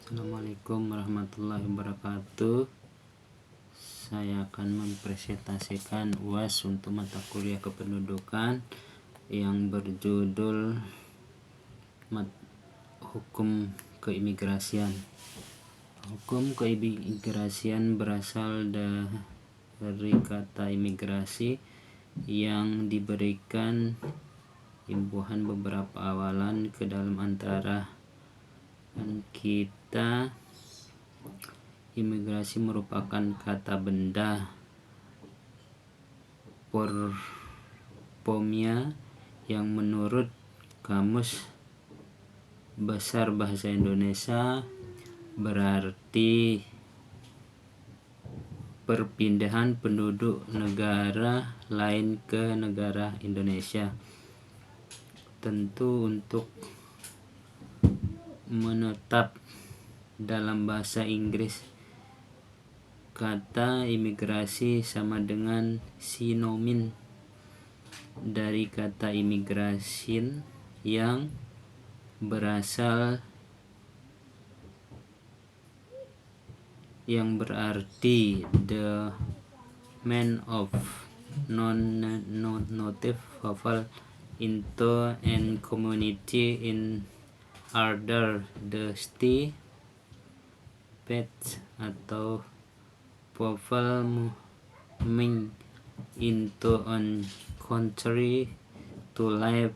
Assalamualaikum warahmatullahi wabarakatuh. Saya akan mempresentasikan UAS untuk mata kuliah kependudukan yang berjudul Hukum Keimigrasian. Hukum keimigrasian berasal dari kata imigrasi yang diberikan imbuhan beberapa awalan ke dalam antara kita. Imigrasi merupakan kata benda porpomia yang menurut Kamus Besar Bahasa Indonesia berarti perpindahan penduduk negara lain ke negara Indonesia. Tentu untuk menetap dalam bahasa Inggris, kata imigrasi sama dengan sinonim dari kata immigration yang berarti the man of non-native people into an community in order the stay pets atau people moving into an country to live.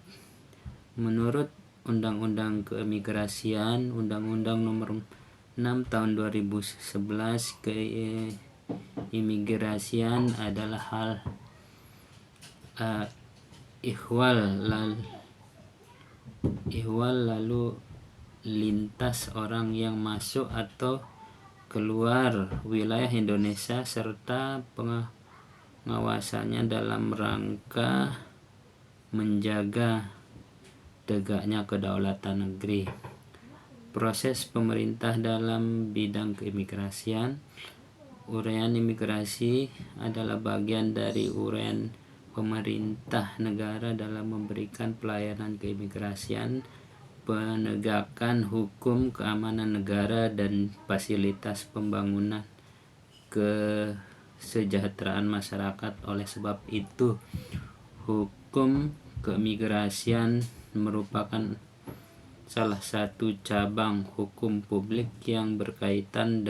Menurut Undang-Undang Keimigrasian, Undang-Undang Nomor 6 Tahun 2011, keimigrasian adalah hal ihwal lalu lintas orang yang masuk atau keluar wilayah Indonesia serta pengawasannya dalam rangka menjaga tegaknya kedaulatan negeri. Proses pemerintah dalam bidang keimigrasian. Uraian imigrasi adalah bagian dari uraian pemerintah negara dalam memberikan pelayanan keimigrasian, penegakan hukum, keamanan negara, dan fasilitas pembangunan kesejahteraan masyarakat. Oleh sebab itu, hukum keimigrasian merupakan salah satu cabang hukum publik yang berkaitan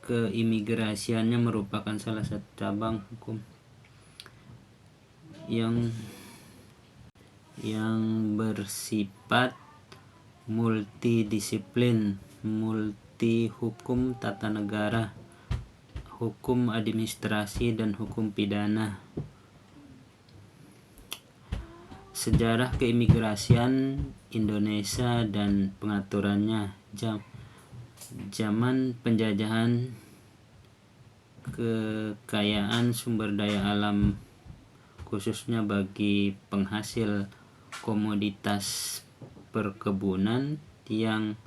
keimigrasiannya merupakan salah satu cabang hukum yang bersifat multidisiplin, multi hukum tata negara, hukum administrasi, dan hukum pidana. Sejarah keimigrasian Indonesia dan pengaturannya. Zaman penjajahan, kekayaan sumber daya alam khususnya bagi penghasil komoditas perkebunan yang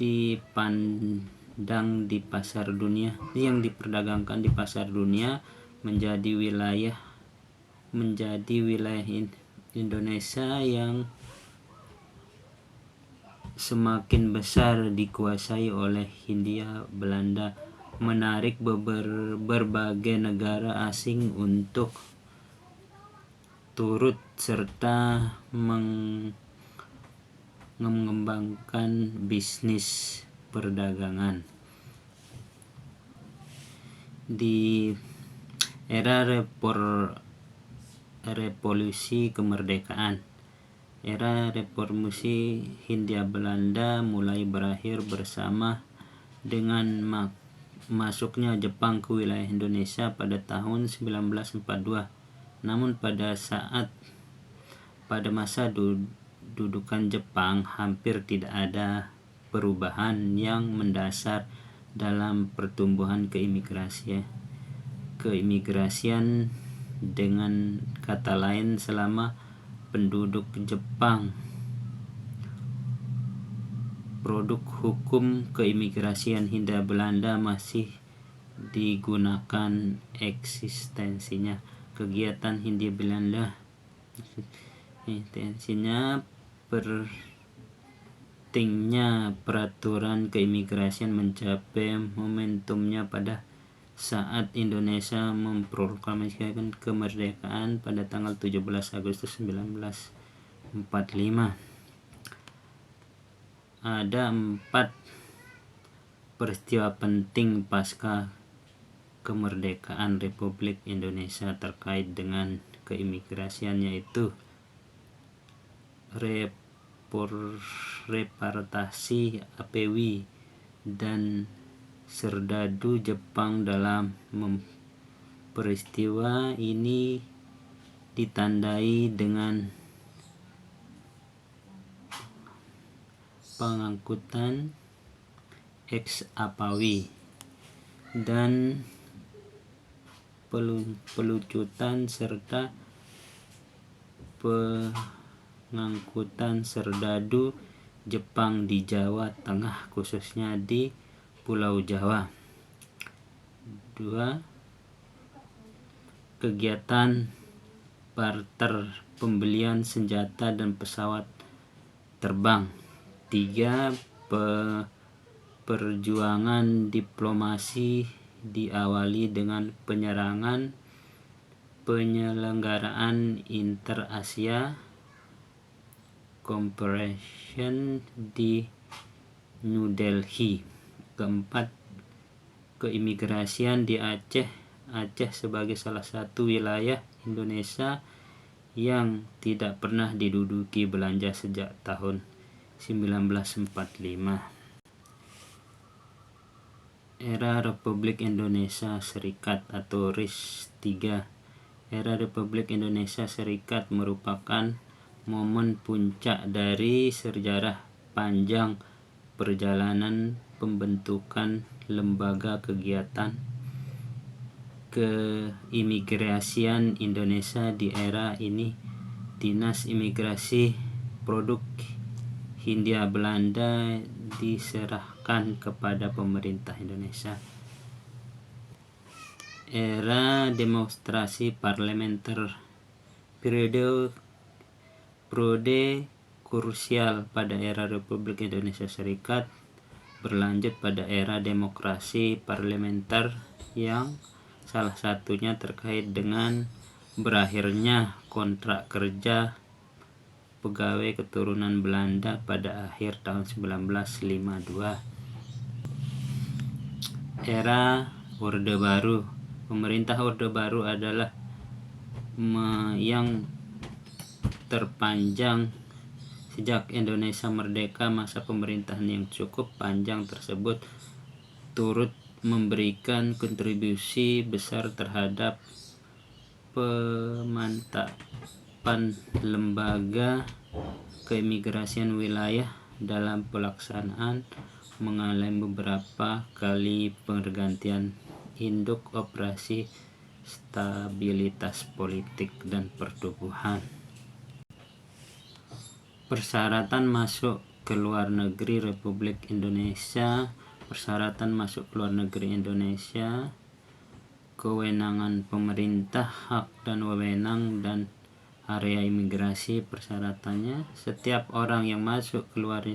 dipandang di pasar dunia, yang diperdagangkan di pasar dunia, menjadi wilayah Indonesia yang semakin besar dikuasai oleh Hindia Belanda, menarik berbagai negara asing untuk turut serta mengembangkan bisnis perdagangan. Di era revolusi kemerdekaan, era reformasi Hindia Belanda mulai berakhir bersama dengan masuknya Jepang ke wilayah Indonesia pada tahun 1942. Namun pada masa dudukan Jepang hampir tidak ada perubahan yang mendasar dalam pertumbuhan keimigrasian. Dengan kata lain, selama penduduk Jepang, produk hukum keimigrasian Hindia Belanda masih digunakan eksistensinya. kegiatan Hindia Belanda. Intensinya pentingnya peraturan keimigrasian mencapai momentumnya pada saat Indonesia memproklamasikan kemerdekaan pada tanggal 17 Agustus 1945. Ada 4 peristiwa penting pasca kemerdekaan Republik Indonesia terkait dengan keimigrasian, yaitu repatriasi APW dan Serdadu Jepang. Dalam peristiwa ini ditandai dengan pengangkutan ex-APW dan pelucutan serta pengangkutan serdadu Jepang di Jawa Tengah, khususnya di Pulau Jawa. 2. Kegiatan barter pembelian senjata dan pesawat terbang. 3. Perjuangan diplomasi diawali dengan penyelenggaraan Inter-Asia Cooperation di New Delhi. 4. Keimigrasian di Aceh. Aceh sebagai salah satu wilayah Indonesia yang tidak pernah diduduki Belanda sejak tahun 1945. Era Republik Indonesia Serikat atau RIS 3. Era Republik Indonesia Serikat merupakan momen puncak dari sejarah panjang perjalanan pembentukan lembaga kegiatan keimigrasian Indonesia. Di era ini, Dinas Imigrasi Produk Hindia Belanda diserahkan kepada pemerintah Indonesia. Era demonstrasi parlementer. Periode krusial pada era Republik Indonesia Serikat berlanjut pada era demokrasi parlementer, yang salah satunya terkait dengan berakhirnya kontrak kerja pegawai keturunan Belanda pada akhir tahun 1952. Era Orde Baru. Pemerintah Orde Baru adalah yang terpanjang sejak Indonesia merdeka. Masa pemerintahan yang cukup panjang tersebut turut memberikan kontribusi besar terhadap pemantapan lembaga keimigrasian wilayah dalam pelaksanaan, mengalami beberapa kali pergantian induk operasi stabilitas politik dan pertumbuhan. Persyaratan masuk ke luar negeri Republik Indonesia. Persyaratan masuk ke luar negeri Indonesia. Kewenangan pemerintah, hak dan wewenang dan area imigrasi. Persyaratannya, setiap orang yang masuk ke luar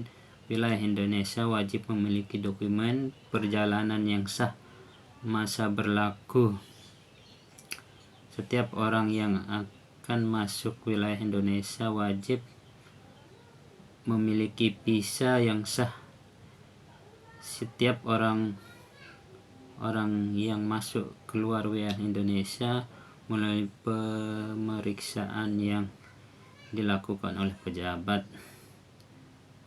wilayah Indonesia wajib memiliki dokumen perjalanan yang sah, masa berlaku. Setiap orang yang akan masuk wilayah Indonesia wajib memiliki visa yang sah. Setiap orang yang masuk keluar wilayah Indonesia melalui pemeriksaan yang dilakukan oleh pejabat.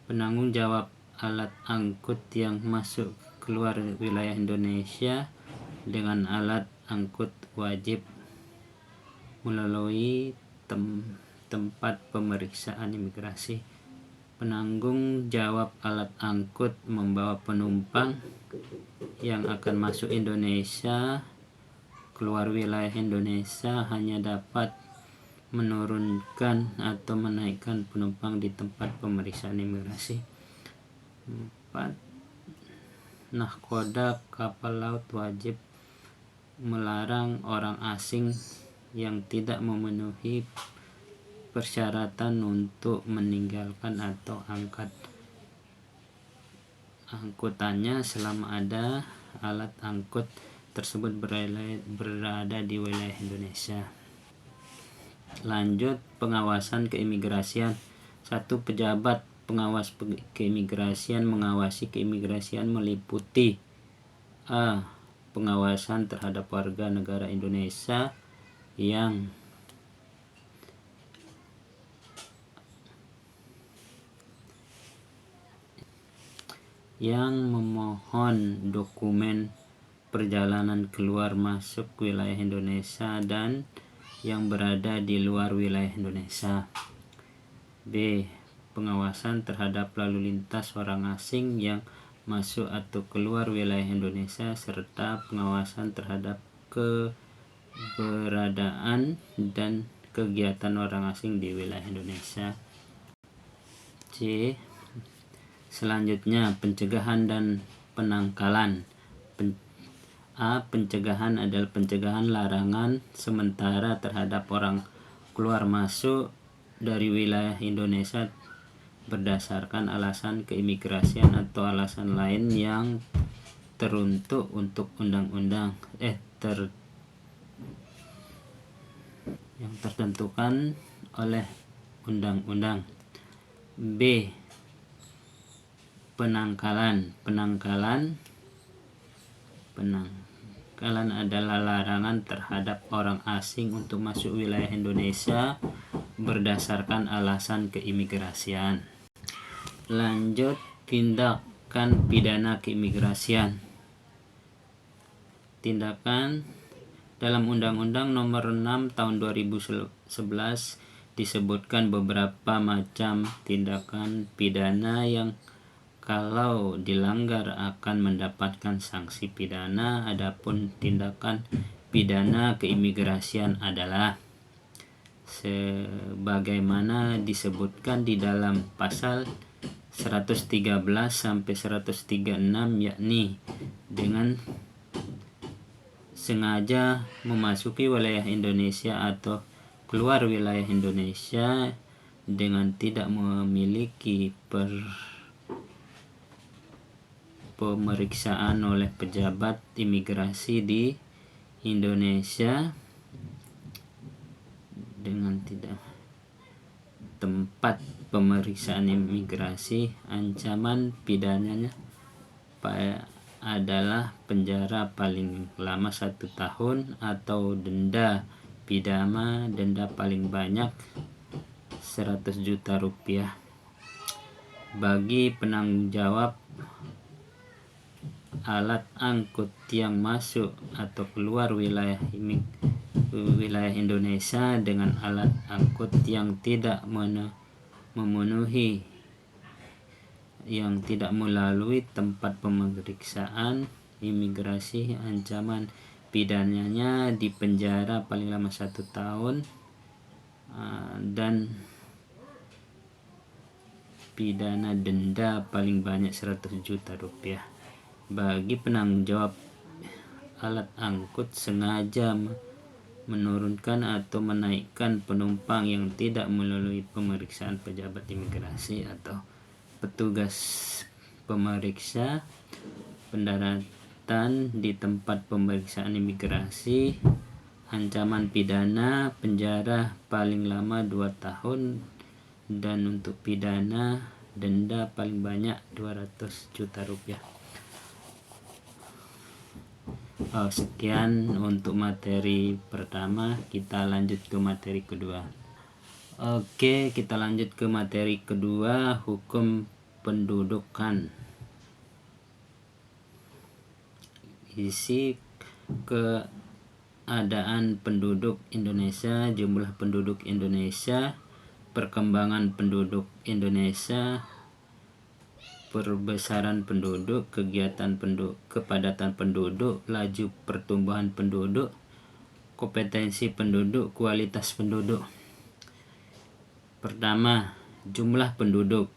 Penanggung jawab alat angkut yang masuk keluar wilayah Indonesia dengan alat angkut wajib melalui tempat pemeriksaan imigrasi. Penanggung jawab alat angkut membawa penumpang yang akan masuk Indonesia keluar wilayah Indonesia hanya dapat menurunkan atau menaikkan penumpang di tempat pemeriksaan imigrasi. 4. Nahkoda kapal laut wajib melarang orang asing yang tidak memenuhi persyaratan untuk meninggalkan atau angkutannya selama ada alat angkut tersebut berada di wilayah Indonesia. Lanjut, pengawasan keimigrasian. 1. Pejabat pengawas keimigrasian mengawasi keimigrasian meliputi A. Pengawasan terhadap warga negara Indonesia yang memohon dokumen perjalanan keluar masuk wilayah Indonesia dan yang berada di luar wilayah Indonesia. B. Pengawasan terhadap lalu lintas orang asing yang masuk atau keluar wilayah Indonesia serta pengawasan terhadap keberadaan dan kegiatan orang asing di wilayah Indonesia. C. Selanjutnya, pencegahan dan penangkalan. A. Pencegahan adalah pencegahan larangan sementara terhadap orang keluar masuk dari wilayah Indonesia berdasarkan alasan keimigrasian atau alasan lain yang teruntuk untuk yang tertentukan oleh undang-undang. B. Penangkalan adalah larangan terhadap orang asing untuk masuk wilayah Indonesia berdasarkan alasan keimigrasian. Lanjut, tindakan pidana keimigrasian. Tindakan dalam Undang-Undang Nomor 6 Tahun 2011 disebutkan beberapa macam tindakan pidana yang kalau dilanggar akan mendapatkan sanksi pidana. Adapun tindakan pidana keimigrasian adalah sebagaimana disebutkan di dalam pasal 113 sampai 136, yakni dengan sengaja memasuki wilayah Indonesia atau keluar wilayah Indonesia dengan tidak memiliki pemeriksaan oleh pejabat imigrasi di Indonesia, dengan tidak tempat pemeriksaan imigrasi, ancaman pidananya adalah penjara paling lama 1 tahun atau denda pidana paling banyak 100 juta rupiah bagi penanggung jawab alat angkut yang masuk atau keluar wilayah Indonesia dengan alat angkut yang tidak melalui tempat pemeriksaan imigrasi. Ancaman pidananya di penjara paling lama 1 tahun dan pidana denda paling banyak 100 juta rupiah bagi penanggung jawab alat angkut sengaja menurunkan atau menaikkan penumpang yang tidak melalui pemeriksaan pejabat imigrasi atau petugas pemeriksa pendaratan di tempat pemeriksaan imigrasi. Ancaman pidana penjara paling lama 2 tahun dan untuk pidana denda paling banyak 200 juta rupiah. Sekian untuk materi pertama, kita lanjut ke materi kedua. Oke, kita lanjut ke materi kedua, hukum pendudukan. Isi keadaan penduduk Indonesia, jumlah penduduk Indonesia, perkembangan penduduk Indonesia, perbesaran penduduk, kegiatan penduduk, kepadatan penduduk, laju pertumbuhan penduduk, kompetensi penduduk, kualitas penduduk. Pertama, jumlah penduduk.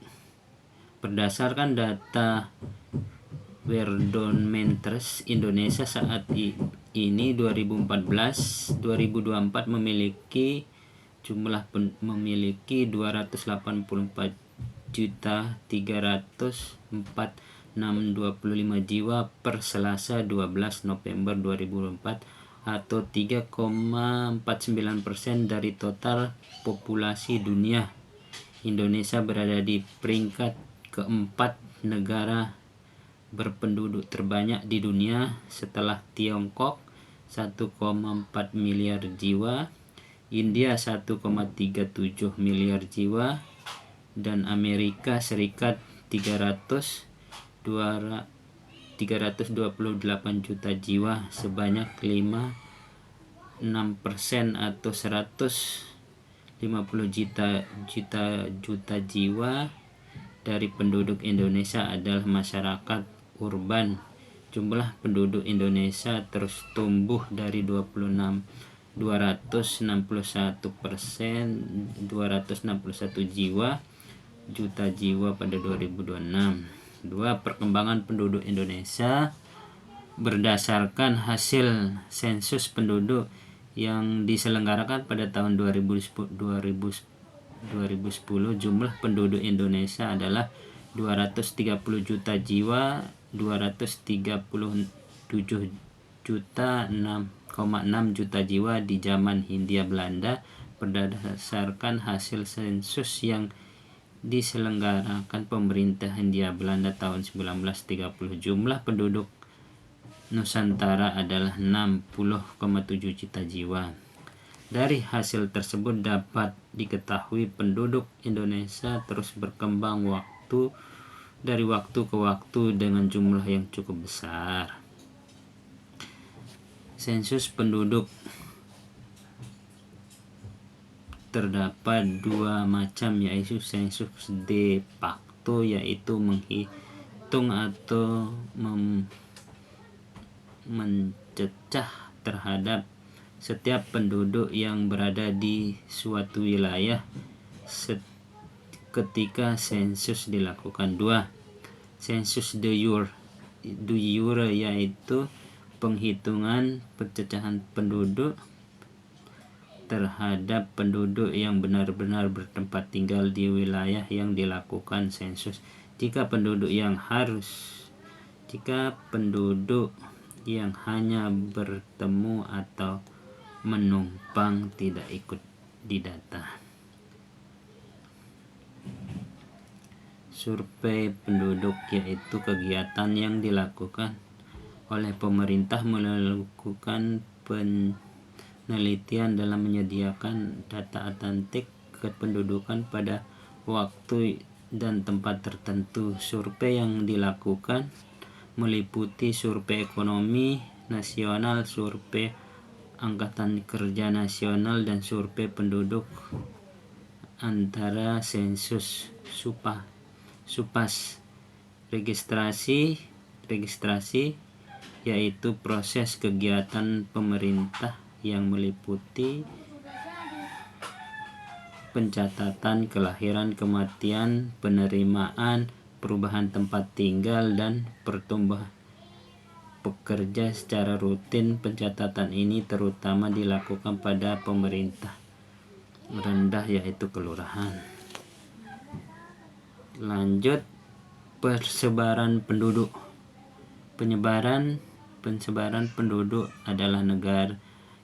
Berdasarkan data Worldometers, Indonesia saat ini 2014 2024 memiliki 284.304.625 jiwa per Selasa 12 November 2024 atau 3,49% dari total populasi dunia. Indonesia berada di peringkat keempat negara berpenduduk terbanyak di dunia setelah Tiongkok 1,4 miliar jiwa, India 1,37 miliar jiwa, dan Amerika Serikat 328 juta jiwa, sebanyak 6% atau 150 juta jiwa dari penduduk Indonesia adalah masyarakat urban. Jumlah penduduk Indonesia terus tumbuh dari 261 juta jiwa pada 2026. 2. Perkembangan penduduk Indonesia berdasarkan hasil sensus penduduk yang diselenggarakan pada tahun 2010, jumlah penduduk Indonesia adalah 230 juta jiwa, 237 juta 6,6 juta jiwa di zaman Hindia Belanda berdasarkan hasil sensus yang diselenggarakan pemerintah Hindia Belanda tahun 1930. Jumlah penduduk Nusantara adalah 60,7 juta jiwa. Dari hasil tersebut dapat diketahui penduduk Indonesia terus berkembang dari waktu ke waktu dengan jumlah yang cukup besar. Sensus penduduk terdapat dua macam, yaitu sensus de facto, yaitu menghitung atau mencecah terhadap setiap penduduk yang berada di suatu wilayah ketika sensus dilakukan. 2. Sensus de jure, yaitu penghitungan pencecahan penduduk terhadap penduduk yang benar-benar bertempat tinggal di wilayah yang dilakukan sensus. Jika penduduk yang hanya bertemu atau menumpang tidak ikut didata. Survei penduduk yaitu kegiatan yang dilakukan oleh pemerintah melakukan penelitian dalam menyediakan data autentik kependudukan pada waktu dan tempat tertentu. Survei yang dilakukan meliputi survei ekonomi nasional, survei angkatan kerja nasional, dan survei penduduk antara sensus. Supas. Registrasi yaitu proses kegiatan pemerintah yang meliputi pencatatan kelahiran, kematian, penerimaan, perubahan tempat tinggal, dan pertumbuhan pekerja secara rutin. Pencatatan ini terutama dilakukan pada pemerintah rendah, yaitu kelurahan. Lanjut, persebaran penduduk. Pensebaran penduduk adalah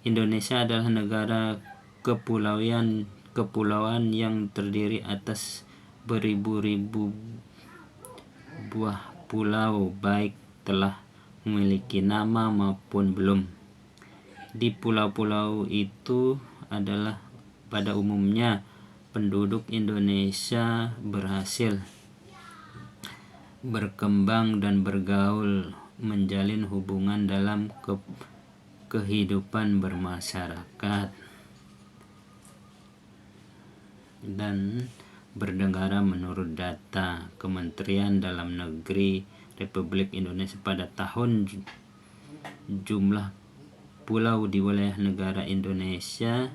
Indonesia adalah negara kepulauan yang terdiri atas beribu-ribu buah pulau, baik telah memiliki nama maupun belum. Di pulau-pulau itu adalah pada umumnya penduduk Indonesia berhasil berkembang dan bergaul, menjalin hubungan dalam kehidupan bermasyarakat, dan bernegara menurut data Kementerian Dalam Negeri Republik Indonesia pada tahun. Jumlah pulau di wilayah negara Indonesia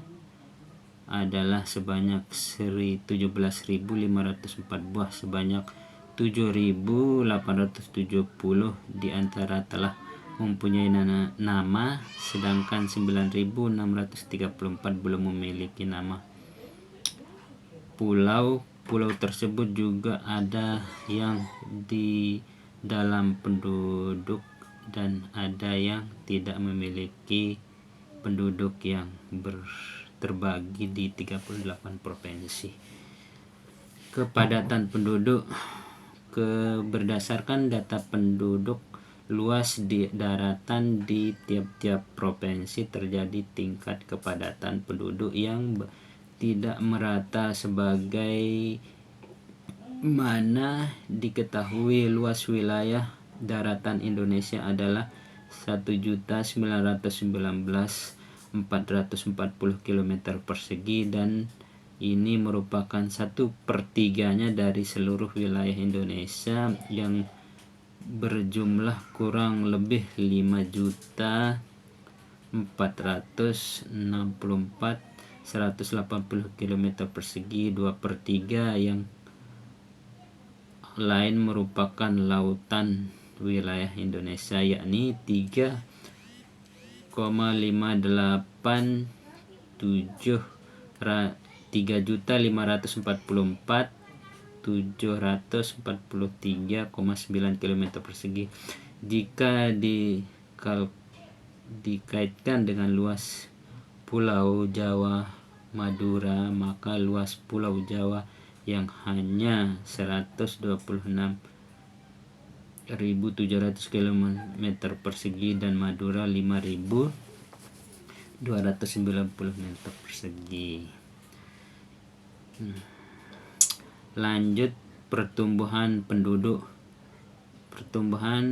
adalah sebanyak 17.504 buah, sebanyak 7.870 di antara telah mempunyai nama, sedangkan 9.634 belum memiliki nama. Pulau tersebut juga ada yang di dalam penduduk dan ada yang tidak memiliki penduduk yang terbagi di 38 provinsi. Kepadatan penduduk berdasarkan data penduduk luas di daratan di tiap-tiap provinsi terjadi tingkat kepadatan penduduk yang tidak merata sebagai mana diketahui luas wilayah daratan Indonesia adalah 1.919.440 km persegi dan ini merupakan 1/3 dari seluruh wilayah Indonesia yang berjumlah kurang lebih 5.464.180 km persegi. 2/3 yang lain merupakan lautan wilayah Indonesia, yakni 3.544.743,9 km persegi. Jika dikaitkan dengan luas Pulau Jawa Madura, maka luas Pulau Jawa yang hanya 126.700 km persegi dan Madura 5.290 meter persegi. Lanjut pertumbuhan penduduk.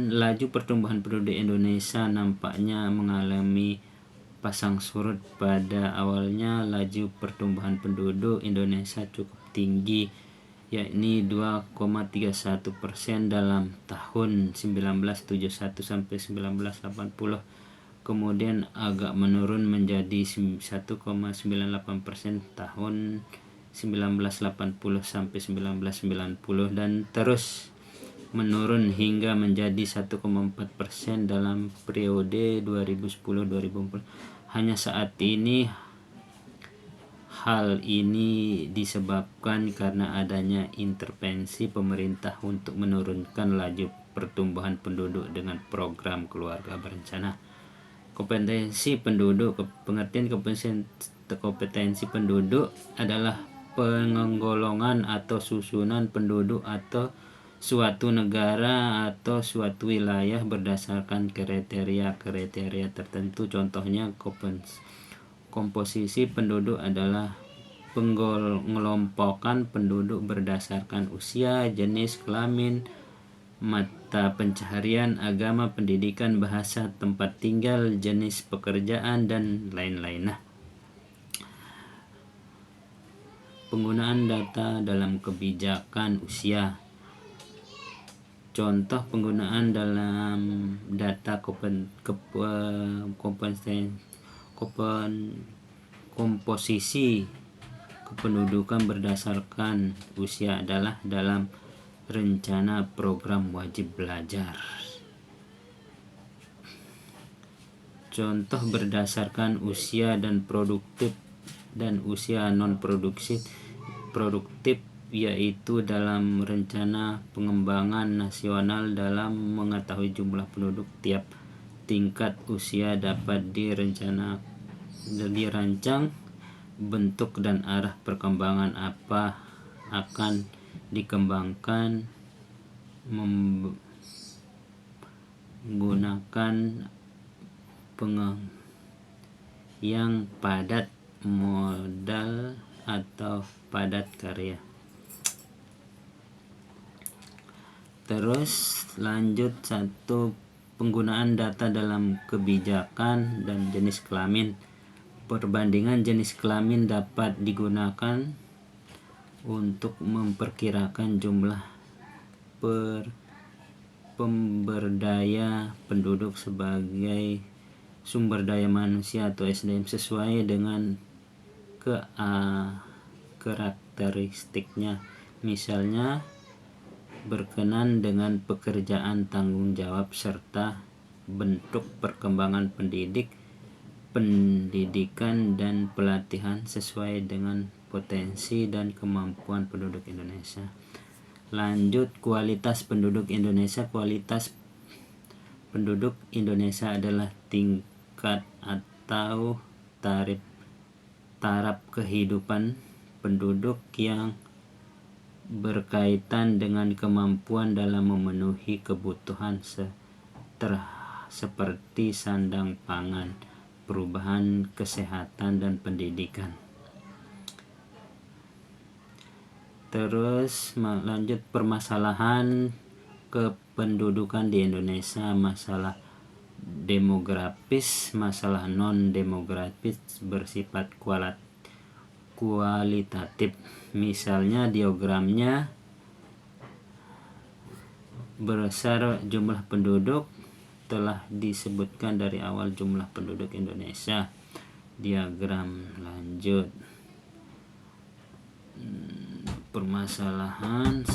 Laju pertumbuhan penduduk Indonesia nampaknya mengalami pasang surut. Pada awalnya laju pertumbuhan penduduk Indonesia cukup tinggi, yakni 2,31% dalam tahun 1971 sampai 1980. Kemudian agak menurun menjadi 1,98% tahun 1980 sampai 1990 dan terus menurun hingga menjadi 1,4% dalam periode 2010-2040. Hanya saat ini hal ini disebabkan karena adanya intervensi pemerintah untuk menurunkan laju pertumbuhan penduduk dengan program keluarga berencana. Kompetensi penduduk. Pengertian kompetensi penduduk adalah penggolongan atau susunan penduduk atau suatu negara atau suatu wilayah berdasarkan kriteria tertentu. Contohnya komposisi penduduk adalah pengelompokan penduduk berdasarkan usia, jenis kelamin, mata pencaharian, agama, pendidikan, bahasa, tempat tinggal, jenis pekerjaan, dan lain-lain. Penggunaan data dalam kebijakan usia. Contoh penggunaan dalam data komposisi kependudukan berdasarkan usia adalah dalam rencana program wajib belajar. Contoh berdasarkan usia dan produktif dan usia non produktif yaitu dalam rencana pengembangan nasional. Dalam mengetahui jumlah penduduk tiap tingkat usia dapat dirancang bentuk dan arah perkembangan apa akan dikembangkan menggunakan yang padat modal atau padat karya. Terus lanjut 1. Penggunaan data dalam kebijakan dan jenis kelamin. Perbandingan jenis kelamin dapat digunakan untuk memperkirakan jumlah pemberdaya penduduk sebagai sumber daya manusia atau SDM sesuai dengan karakteristiknya. Misalnya berkenan dengan pekerjaan tanggung jawab serta bentuk perkembangan pendidikan dan pelatihan sesuai dengan potensi dan kemampuan penduduk Indonesia. Lanjut, kualitas penduduk Indonesia. Kualitas penduduk Indonesia adalah tingkat atau taraf kehidupan penduduk yang berkaitan dengan kemampuan dalam memenuhi kebutuhan seperti sandang pangan, perubahan kesehatan, dan pendidikan. Terus lanjut, permasalahan kependudukan di Indonesia, masalah demografis, masalah non-demografis bersifat kualitatif. Misalnya diagramnya berdasar jumlah penduduk telah disebutkan dari awal jumlah penduduk Indonesia. Diagram lanjut, permasalahan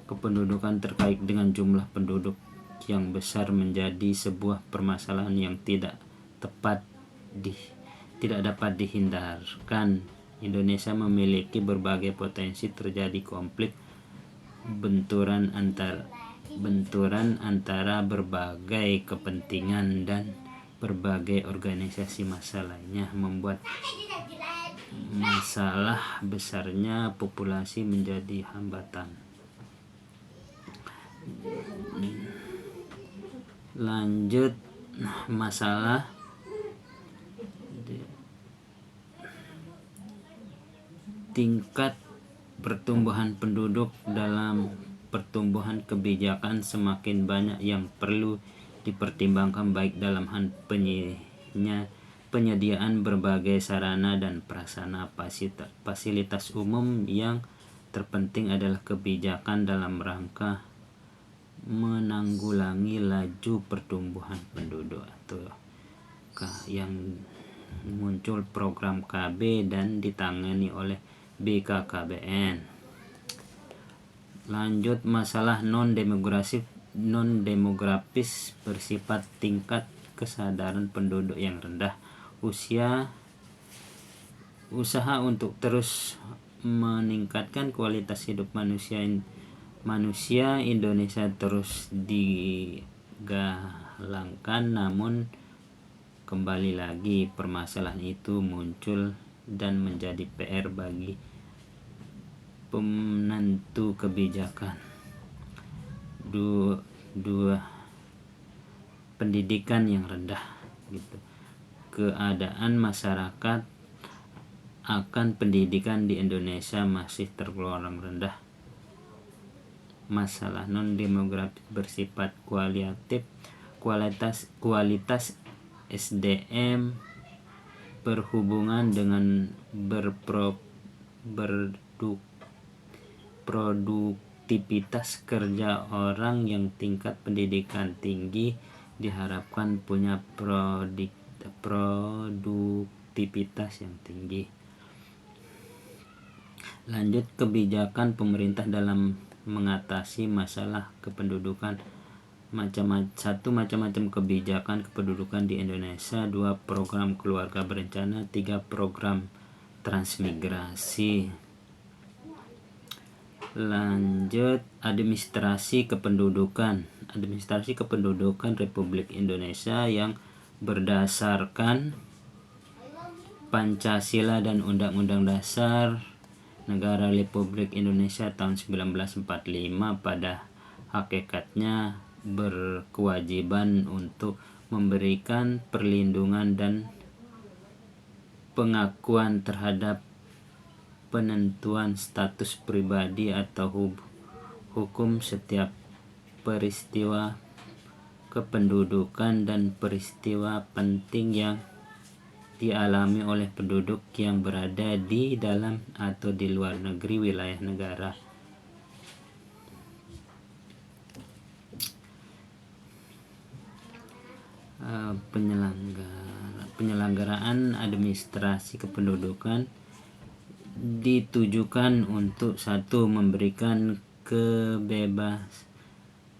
kependudukan terkait dengan jumlah penduduk yang besar menjadi sebuah permasalahan yang tidak dapat dihindarkan. Indonesia memiliki berbagai potensi terjadi konflik benturan antara berbagai kepentingan dan berbagai organisasi massa lainnya, membuat masalah besarnya populasi menjadi hambatan. Lanjut, masalah tingkat pertumbuhan penduduk. Dalam pertumbuhan kebijakan semakin banyak yang perlu dipertimbangkan, baik dalam hal penyediaan berbagai sarana dan prasarana fasilitas umum. Yang terpenting adalah kebijakan dalam rangka menanggulangi laju pertumbuhan penduduk atau yang muncul program KB dan ditangani oleh BKKBN. Lanjut, masalah non-demografis bersifat tingkat kesadaran penduduk yang rendah. Usaha untuk terus meningkatkan kualitas hidup manusia Indonesia terus digalangkan, namun kembali lagi permasalahan itu muncul dan menjadi PR bagi penentu kebijakan. Dua, pendidikan yang rendah gitu. Keadaan masyarakat akan pendidikan di Indonesia masih tergolong rendah. Masalah non demografis bersifat kualitas SDM berhubungan dengan produktivitas kerja orang yang tingkat pendidikan tinggi diharapkan punya produktivitas yang tinggi. Lanjut, kebijakan pemerintah dalam mengatasi masalah kependudukan. Macam-macam kebijakan kependudukan di Indonesia. 2, program keluarga berencana. 3, program transmigrasi. Lanjut, administrasi kependudukan. Administrasi kependudukan Republik Indonesia yang berdasarkan Pancasila dan Undang-Undang Dasar Negara Republik Indonesia tahun 1945 pada hakikatnya berkewajiban untuk memberikan perlindungan dan pengakuan terhadap penentuan status pribadi atau hukum setiap peristiwa kependudukan dan peristiwa penting yang dialami oleh penduduk yang berada di dalam atau di luar negeri wilayah negara. Penyelenggaraan administrasi kependudukan ditujukan untuk 1. Memberikan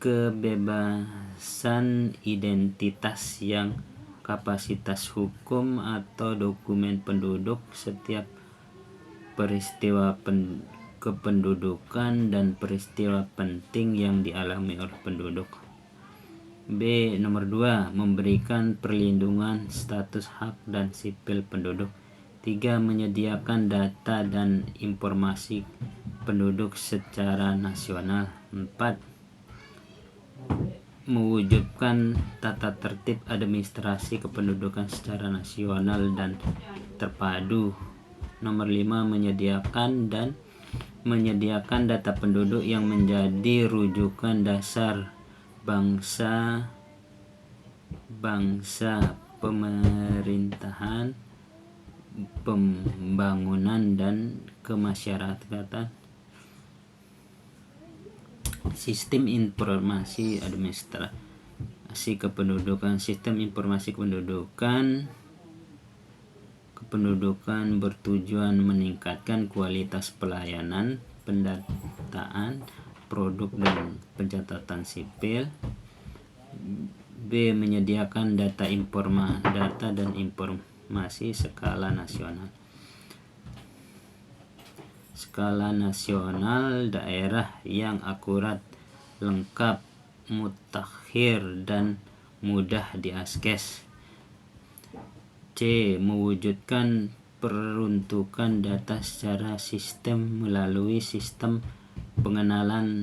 kebebasan identitas yang kapasitas hukum atau dokumen penduduk setiap peristiwa kependudukan dan peristiwa penting yang dialami oleh penduduk. B. Nomor 2. Memberikan perlindungan status hak dan sipil penduduk. 3. Menyediakan data dan informasi penduduk secara nasional. 4. Mewujudkan tata tertib administrasi kependudukan secara nasional dan terpadu. Nomor 5. Menyediakan data penduduk yang menjadi rujukan dasar bangsa, pemerintahan, pembangunan dan kemasyarakatan. Sistem informasi administrasi kependudukan. Sistem informasi kependudukan bertujuan meningkatkan kualitas pelayanan pendataan produk dan pencatatan sipil. B. Menyediakan data dan informasi skala nasional. Skala nasional daerah yang akurat, lengkap, mutakhir, dan mudah diakses. C. Mewujudkan peruntukan data secara sistem melalui sistem pengenal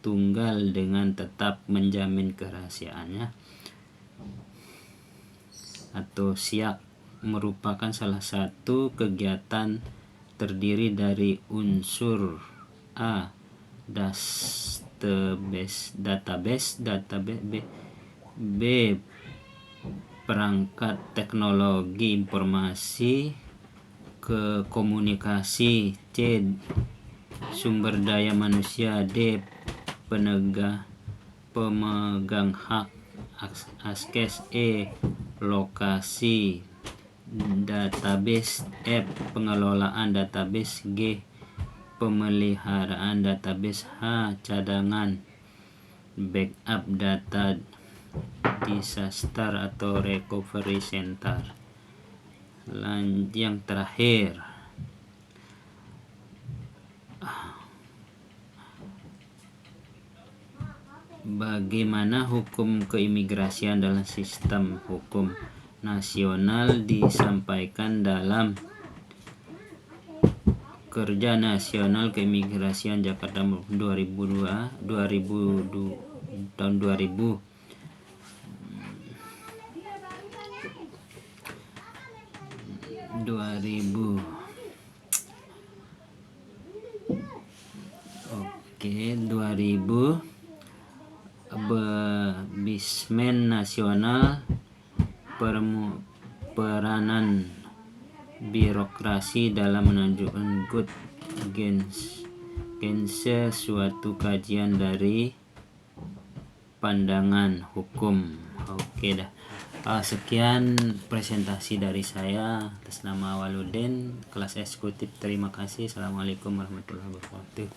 tunggal dengan tetap menjamin kerahasiaannya atau SIAK merupakan salah satu kegiatan terdiri dari unsur A. database B. perangkat teknologi informasi komunikasi. C. Sumber daya manusia. D. Pemegang hak akses. E. Lokasi database. F. Pengelolaan database. G. Pemeliharaan database. H. Cadangan backup data disaster atau recovery center. Yang terakhir, bagaimana hukum keimigrasian dalam sistem hukum nasional disampaikan dalam Kerja Nasional Keimigrasian Jakarta 2000 tahun 2000. Oke, 2000 Bismen Nasional, peranan birokrasi dalam menunjukkan good gense suatu kajian dari pandangan hukum. Oke dah. Sekian presentasi dari saya atas nama Waludin, kelas eksekutif. Terima kasih. Assalamualaikum warahmatullahi wabarakatuh.